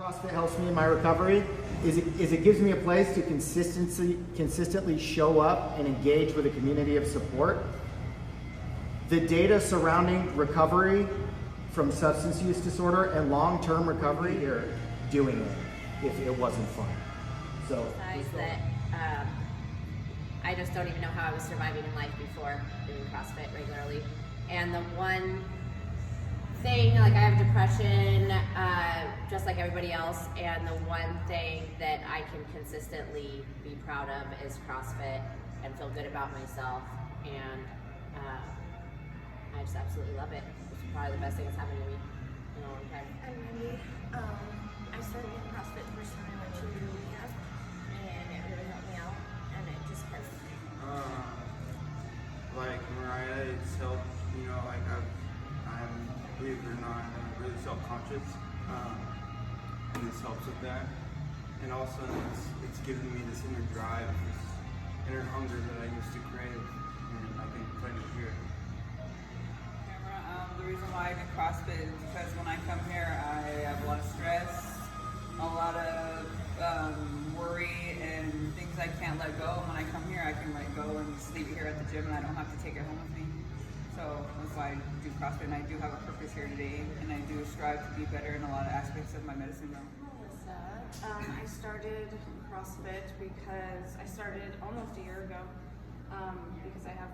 CrossFit helps me in my recovery is it gives me a place to consistently show up and engage with a community of support. The data surrounding recovery from substance use disorder and long-term recovery here doing it if it wasn't fun. So that I just don't even know how I was surviving in life before doing CrossFit regularly. And the one thing, like I have depression, just like everybody else, and the one thing that I can consistently be proud of is CrossFit and feel good about myself, and I just absolutely love it. It's probably the best thing that's happened to me in a long time. I'm Wendy. I started doing CrossFit the first time I went to rehab, and it really helped me out, and it just helped. Like Mariah, it's helped, you know, like I'm, believe it or not, I'm really self-conscious, and this helps with that. And also it's given me this inner drive, this inner hunger that I used to crave, and I can find it here. The reason why I do CrossFit is because when I come here, I have a lot of stress, a lot of worry, and things I can't let go. And when I come here, I can let go and just leave it here at the gym, and I don't have to take it home with me. So that's why I do CrossFit, and I do have a purpose here today, and I do strive to be better in a lot of aspects of my medicine realm. I started CrossFit because I started almost a year ago because I have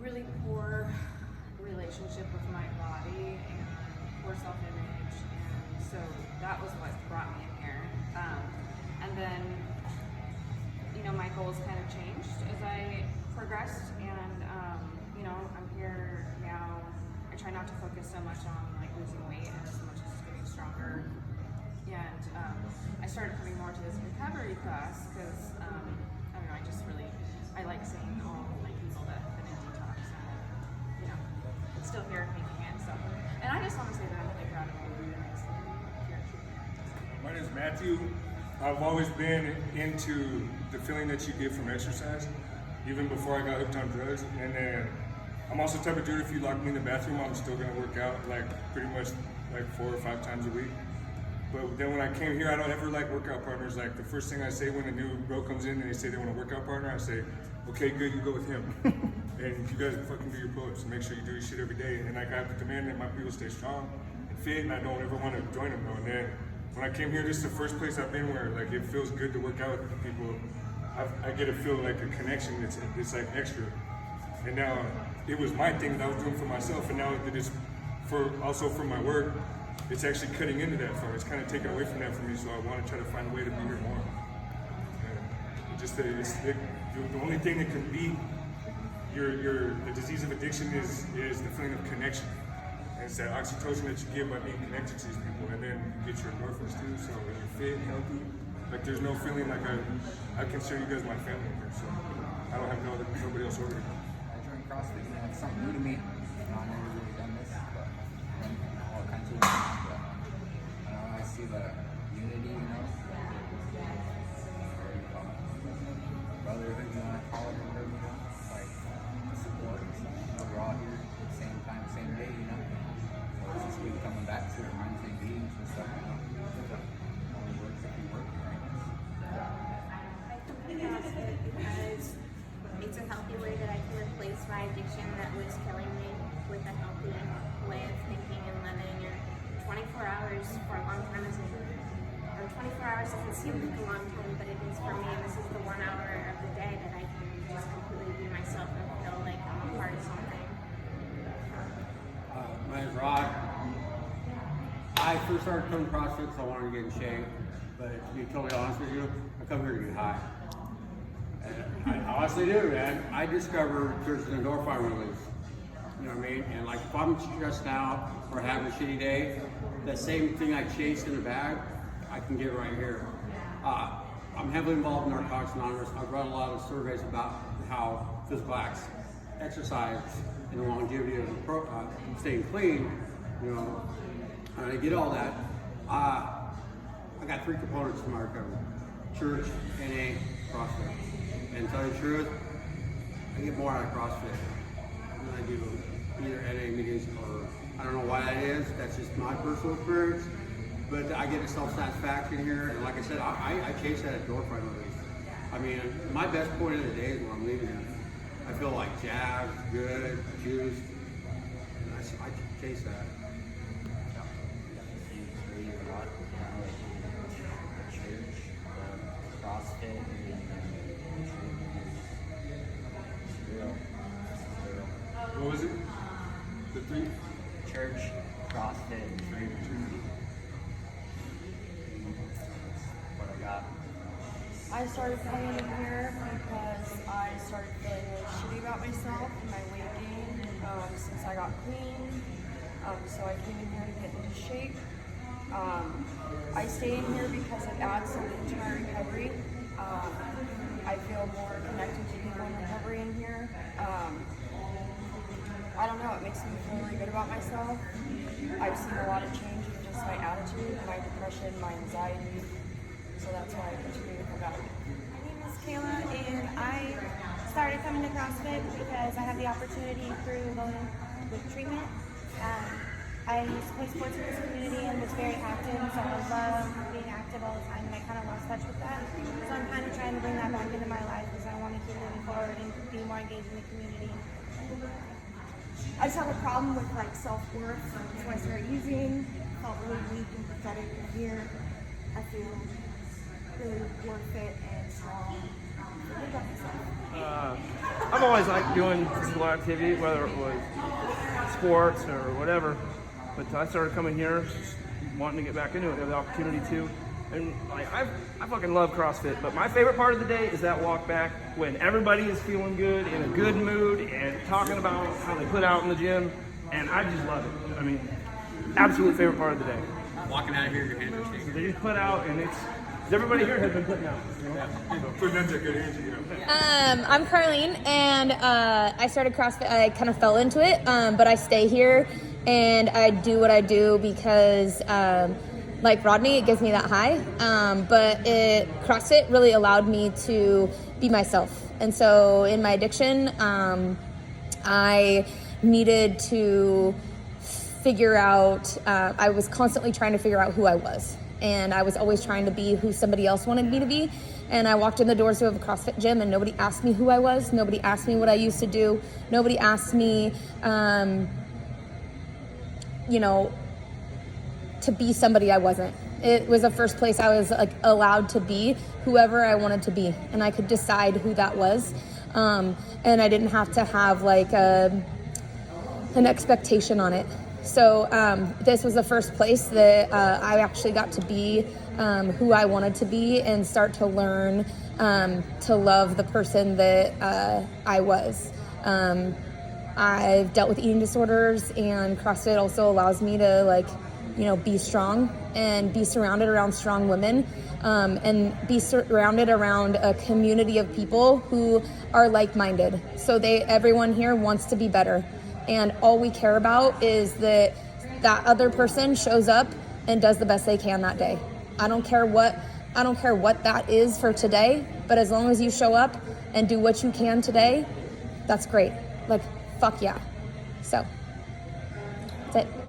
really poor relationship with my body and poor self-image, and so that was what brought me in here. And then, you know, my goals kind of changed as I progressed, and you know, I'm here now. I try not to focus so much on like losing weight and as much as getting stronger. And I started coming more to this recovery class because I don't know, I like seeing all my people that have been in detox and, you know, still here making it. So, and I just want to say that I'm really proud of all of you guys here. My name is Matthew. I've always been into the feeling that you get from exercise, even before I got hooked on drugs. And then I'm also the type of dude, if you lock me in the bathroom, I'm still gonna work out like pretty much like 4 or 5 times a week. But then when I came here, I don't ever like workout partners. Like the first thing I say when a new bro comes in and they say they want a workout partner, I say, okay, good, you go with him. And you guys fucking do your pull-ups and make sure you do your shit every day. And like I have to demand that my people stay strong and fit, and I don't ever want to join them though. And then when I came here, this is the first place I've been where like it feels good to work out with people. I get to feel like a connection. It's like extra. And now it was my thing that I was doing for myself, and now that it's also for my work. It's actually cutting into that for me. It's kind of taking away from that for me, so I want to try to find a way to be here more. And just the only thing that can beat the disease of addiction is the feeling of connection. And it's that oxytocin that you get by being connected to these people, and then you get your endorphins too. So when you're fit and healthy, like there's no feeling like I consider you guys my family here. So I don't have nobody else over here. I joined CrossFit, you know, it's something new to me. I've never really done this, but all kinds of things. I see the unity, you know, brotherhood, you want to call it, or whatever, you know, like support. You know, we're all here at the same time, same day, you know. So it's just we're coming back to it, reminds me of meetings and stuff, you know. It only works if you work it, right? I completely CrossFit because it's a healthy way that I can replace my addiction that was killing me with a healthy way of thinking and living. And 24 hours for a long time or 24 hours doesn't seem like a long time, but it is for me. And this is the 1 hour of the day that I can just completely be myself and feel like I'm a part of something. My name's Rod. I first started coming to CrossFit because I wanted to get in shape, but to be totally honest with you, I come here to get high. And I honestly do, man. I discovered there's an endorphin release. You know what I mean? And like if I'm stressed out or having a shitty day, that same thing I chased in the bag, I can get right here. I'm heavily involved in Narcotics Anonymous. I've read a lot of surveys about how physical acts, exercise, and the longevity of staying clean, you know, and I get all that. I got 3 components to my recovery: church, NA, CrossFit. And to tell you the truth, I get more out of CrossFit than I do either NA meetings or I don't know why that is. That's just my personal experience. but I get a self-satisfaction here, and like I said, I chase that endorphin release. I mean, my best point of the day is when I'm leaving here. I feel like jazzed, good, juiced, and I chase that. CrossFit, What was it? The three? church, CrossFit, and treatment. What I got. I started coming in here because I started feeling really shitty about myself and my weight gain since I got clean. So I came in here to get into shape. I stay in here because it adds something to my recovery. I feel more connected to people in recovery in here. I don't know, it makes me feel really good about myself. I've seen a lot of change in just my attitude, my depression, my anxiety. So that's why I continue to come back. My name is Kayla, and I started coming to CrossFit because I have the opportunity through going with treatment. I used to play sports in this community and was very active, so I love being active all the time, and I kind of lost touch with that. So I'm kind of trying to bring that back into my life because I want to keep moving forward and be more engaged in the community. I just have a problem with like self-worth, so I started using. Felt really weak and pathetic, and here I feel really worth it and strong. What about yourself? I've always liked doing physical activity, whether it was sports or whatever. But I started coming here, just wanting to get back into it, have the opportunity to. And like I fucking love CrossFit, but my favorite part of the day is that walk back when everybody is feeling good, in a good mood, and talking about how they put out in the gym. And I just love it. I mean, absolute favorite part of the day. Walking out of here, your hands are So shaking. they just put out, and it's everybody here has been putting out. You know? Putting into good energy, you know. I'm Carlene, and I started CrossFit. I kind of fell into it, but I stay here, and I do what I do because, like Rodney, it gives me that high. But CrossFit really allowed me to be myself. And so in my addiction, I needed to figure out, I was constantly trying to figure out who I was. And I was always trying to be who somebody else wanted me to be. And I walked in the doors of a CrossFit gym and nobody asked me who I was. Nobody asked me what I used to do. Nobody asked me, to be somebody I wasn't. It was the first place I was like allowed to be whoever I wanted to be. And I could decide who that was. And I didn't have to have like an expectation on it. So this was the first place that I actually got to be who I wanted to be and start to learn to love the person that I was. I've dealt with eating disorders, and CrossFit also allows me to be strong and be surrounded around strong women and be surrounded around a community of people who are like-minded. So everyone here wants to be better. And all we care about is that other person shows up and does the best they can that day. I don't care what that is for today, but as long as you show up and do what you can today, that's great. Like, fuck yeah. So, that's it.